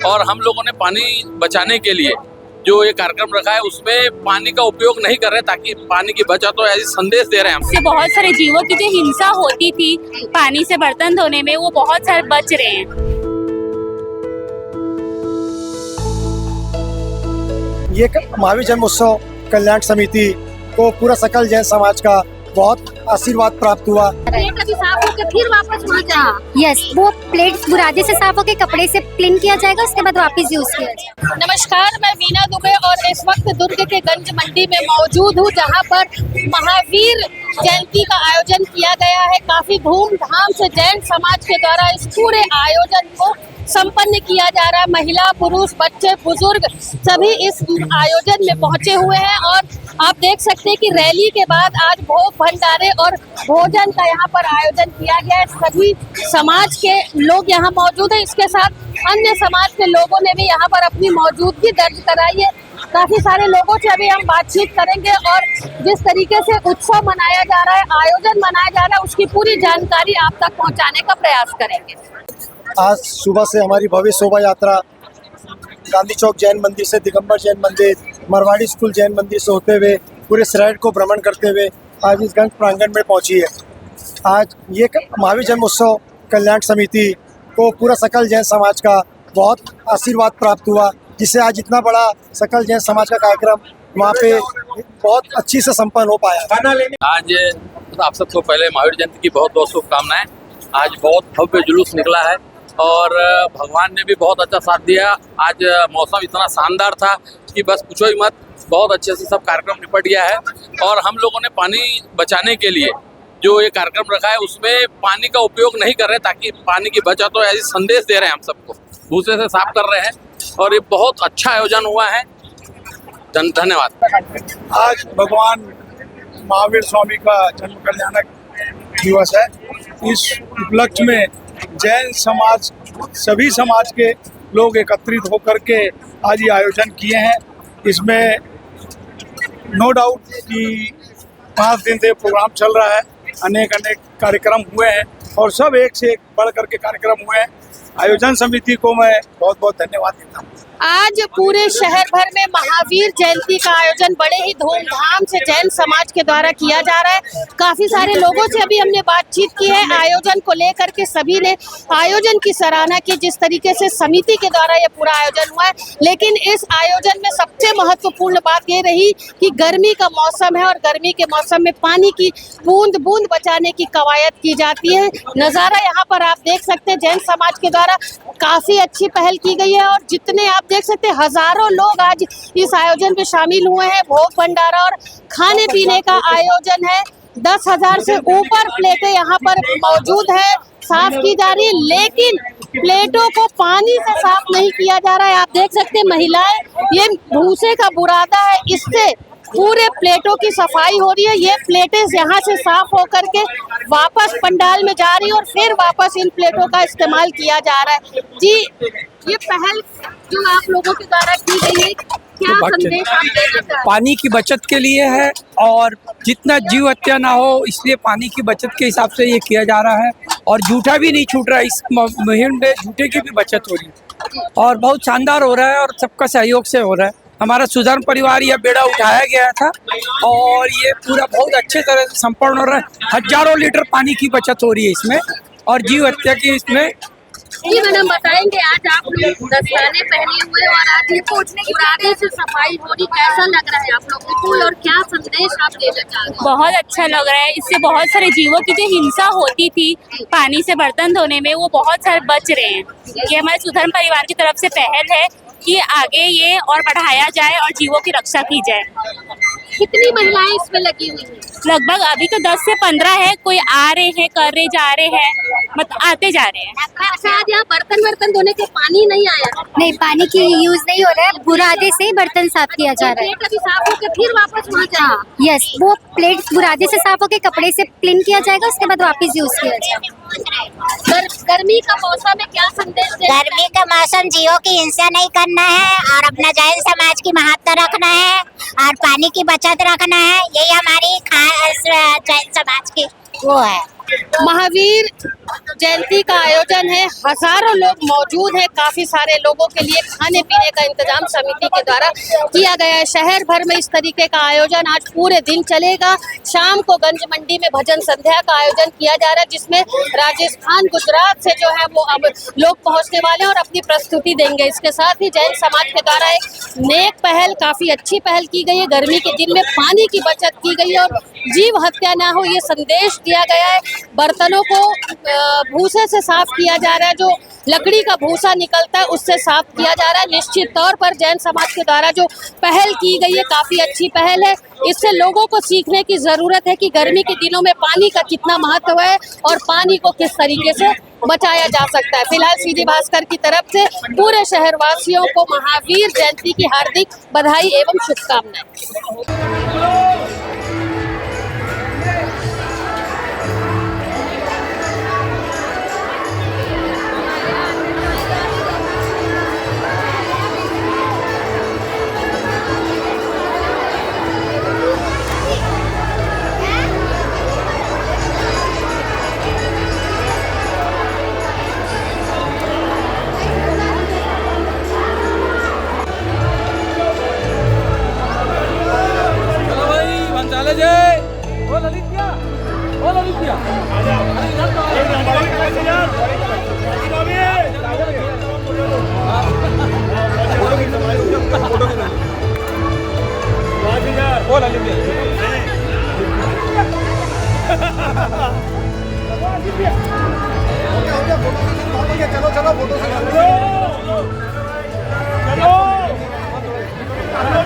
और हम लोगों ने पानी बचाने के लिए जो ये कार्यक्रम रखा है उसमें पानी का उपयोग नहीं कर रहे ताकि पानी की बचत हो, ऐसी संदेश दे रहे हैं हम। इससे बहुत सारे जीवों की जो हिंसा होती थी पानी से बर्तन धोने में, वो बहुत सारे बच रहे हैं। ये महावीर जन्मोत्सव कल्याण समिति को पूरा सकल जैन समाज का बहुत आशीर्वाद प्राप्त हुआ। कभी साफ होकर फिर वापस वहाँ जा। यस, वो प्लेट बुरादे से साफ होकर कपड़े से क्लीन किया जाएगा, उसके बाद वापस यूज किया जाएगा। नमस्कार, मैं वीना दुबे और इस वक्त दुर्ग के गंज मंडी में मौजूद हूँ, जहाँ पर महावीर जयंती का आयोजन किया गया है। काफी धूमधाम से जैन समाज के द्वारा इस पूरे आयोजन को संपन्न किया जा रहा है। महिला, पुरुष, बच्चे, बुजुर्ग सभी इस आयोजन में पहुंचे हुए हैं और आप देख सकते हैं कि रैली के बाद आज भोग भंडारे और भोजन का यहाँ पर आयोजन किया गया है। सभी समाज के लोग यहाँ मौजूद हैं, इसके साथ अन्य समाज के लोगों ने भी यहाँ पर अपनी मौजूदगी दर्ज कराई है। काफी सारे लोगों से अभी हम बातचीत करेंगे और जिस तरीके से उत्सव मनाया जा रहा है, आयोजन मनाया जा रहा है, उसकी पूरी जानकारी आप तक पहुँचाने का प्रयास करेंगे। आज सुबह से हमारी भव्य शोभा यात्रा गांधी चौक जैन मंदिर से दिगंबर जैन मंदिर, मरवाड़ी स्कूल जैन मंदिर से होते हुए पूरे शहर को भ्रमण करते हुए आज इस गंज प्रांगण में पहुंची है। आज ये महावीर जन्मोत्सव कल्याण समिति को पूरा सकल जैन समाज का बहुत आशीर्वाद प्राप्त हुआ, जिससे आज इतना बड़ा सकल जैन समाज का कार्यक्रम वहाँ पे बहुत अच्छी से संपन्न हो पाया। आज आप सबको पहले महावीर जयंती की बहुत बहुत शुभकामनाएं। आज बहुत भव्य जुलूस निकला है और भगवान ने भी बहुत अच्छा साथ दिया। आज मौसम इतना शानदार था कि बस पूछो ही मत, बहुत अच्छे से सब कार्यक्रम निपट गया है। और हम लोगों ने पानी बचाने के लिए जो ये कार्यक्रम रखा है उसमें पानी का उपयोग नहीं कर रहे ताकि पानी की बचत हो, ऐसी संदेश दे रहे हैं हम सबको। भूसे से साफ कर रहे हैं और ये बहुत अच्छा आयोजन हुआ है। धन्यवाद। आज भगवान महावीर स्वामी का जन्म कल्याणक दिवस है। इस उपलक्ष्य में जैन समाज, सभी समाज के लोग एकत्रित होकर के आज ये आयोजन किए हैं। इसमें नो डाउट कि 5 दिन से प्रोग्राम चल रहा है, अनेक कार्यक्रम हुए हैं और सब एक से एक बढ़ करके कार्यक्रम हुए हैं। आयोजन समिति को मैं बहुत बहुत धन्यवाद देता हूँ। आज पूरे शहर भर में महावीर जयंती का आयोजन बड़े ही धूमधाम से जैन समाज के द्वारा किया जा रहा है। काफी सारे लोगों से अभी हमने बातचीत की है आयोजन को लेकर के। सभी ने आयोजन की सराहना की, जिस तरीके से समिति के द्वारा ये पूरा आयोजन हुआ है। लेकिन इस आयोजन में सबसे महत्वपूर्ण बात ये रही कि गर्मी का मौसम है और गर्मी के मौसम में पानी की बूंद बूंद बचाने की कवायद की जाती है। नज़ारा यहाँ पर आप देख सकते हैं, जैन समाज के द्वारा काफी अच्छी पहल की गई है और जितने आप देख सकते हैं हजारों लोग आज इस आयोजन में शामिल हुए हैं। भोग भंडारा और खाने पीने का आयोजन है। 10,000 से ऊपर प्लेटें यहाँ पर मौजूद है, साफ की जा रही है, लेकिन प्लेटों को पानी से साफ नहीं किया जा रहा है। आप देख सकते हैं महिलाएं, ये भूसे का बुरादा है, इससे पूरे प्लेटों की सफाई हो रही है। ये प्लेटें यहाँ से साफ होकर के वापस पंडाल में जा रही है और फिर वापस इन प्लेटों का इस्तेमाल किया जा रहा है। जी, ये पहल जो आप लोगों के द्वारा की गई है, क्या संदेश आप देना चाहते हैं? पानी की बचत के लिए है और जितना जीव हत्या ना हो इसलिए पानी की बचत के हिसाब से ये किया जा रहा है और जूठा भी नहीं छूट रहा है। इस मुहिम में जूठे की भी बचत हो रही है और बहुत शानदार हो रहा है और सबका सहयोग से हो रहा है। हमारा सुधर्म परिवार यह बेड़ा उठाया गया था और ये पूरा बहुत अच्छे तरह से संपन्न हो रहा है। हजारों लीटर पानी की बचत हो रही है इसमें और जीव हत्या की इसमें। जी मैडम, बताएंगे आज आप लोग दस्ताने पहने हुए और आज ये पहुंचने की बुरादे से सफाई हो रही, कैसा लग रहा है आप लोगों को और क्या संदेश आप देना चाह रहे हैं? बहुत अच्छा लग रहा है। इससे बहुत सारे जीवों की जो हिंसा होती थी पानी से बर्तन धोने में, वो बहुत सारे बच रहे हैं। ये हमारे सुधर्म परिवार की तरफ से पहल है कि आगे ये और बढ़ाया जाए और जीवों की रक्षा की जाए। कितनी महिलाएं इसमें लगी हुई हैं? लगभग अभी तो 10 से 15 है। कोई आ रहे हैं, कर रहे जा रहे हैं, मतलब आते जा रहे हैं। अच्छा, आज यहाँ बर्तन धोने के पानी नहीं आया? नहीं, पानी की यूज नहीं हो रहा है, बुरादे से ही बर्तन साफ किया जा रहा है। कभी साफ होकर फिर वापस वहाँ जा। यस, वो प्लेट बुरादे से साफ होकर कपड़े से क्लीन किया जाएगा, उसके बाद वापस यूज किया जाएगा। गर्मी का मौसम में क्या संदेश देना? गर्मी का मौसम, जीवों की हिंसा नहीं करना है और अपना जैन समाज की महत्ता रखना है और पानी की बचत रखना है। यही हमारी खास जैन समाज की वो है। महावीर जयंती का आयोजन है, हजारों लोग मौजूद हैं, काफी सारे लोगों के लिए खाने पीने का इंतजाम समिति के द्वारा किया गया है। शहर भर में इस तरीके का आयोजन आज पूरे दिन चलेगा। शाम को गंज मंडी में भजन संध्या का आयोजन किया जा रहा है, जिसमें राजस्थान गुजरात से जो है वो अब लोग पहुंचने वाले हैं और अपनी प्रस्तुति देंगे। इसके साथ ही जैन समाज के द्वारा एक नेक पहल, काफी अच्छी पहल की गई है। गर्मी के दिन में पानी की बचत की गई है और जीव हत्या ना हो, ये संदेश दिया गया है। बर्तनों को भूसे से साफ किया जा रहा है, जो लकड़ी का भूसा निकलता है उससे साफ किया जा रहा है। निश्चित तौर पर जैन समाज के द्वारा जो पहल की गई है काफी अच्छी पहल है। इससे लोगों को सीखने की जरूरत है कि गर्मी के दिनों में पानी का कितना महत्व है और पानी को किस तरीके से बचाया जा सकता है। फिलहाल सीधी भास्कर की तरफ से पूरे शहरवासियों को महावीर जयंती की हार्दिक बधाई एवं शुभकामनाएं।